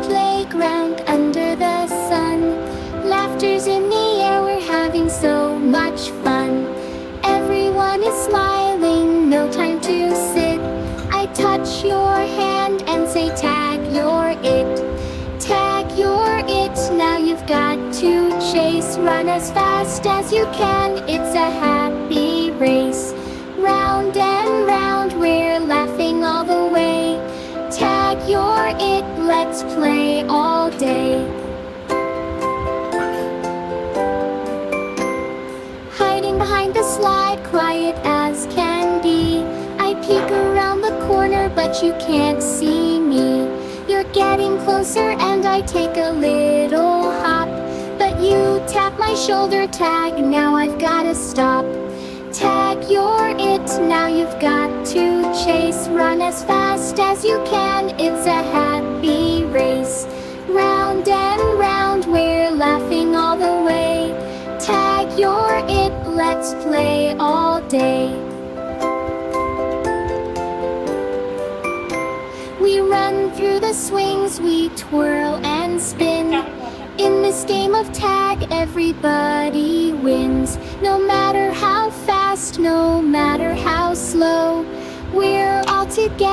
playground under the sun. Laughter's in the air, we're having so much fun. Everyone is smiling, no time to sit. I touch your hand and say tag, you're it. Tag, you're it, now you've got to chase. Run as fast as you can, it's a happy race. Round and round, we're laughing all the way. Tag, you're it, let's play all day. Hiding behind the slide, quiet as can be. I peek around the corner, but you can't see me. You're getting closer and I take a little hop, but you tap my shoulder, tag, now I've gotta stop. Tag, you're it, now you've got to chase. Run as fast as you can, it's a happy race. Round and round, we're laughing all the way. Tag, you're it, let's play all day. We run through the swings, we twirl and spin. In this game of tag, everybody wins. No matter how fast, no matter how slow, we're all together.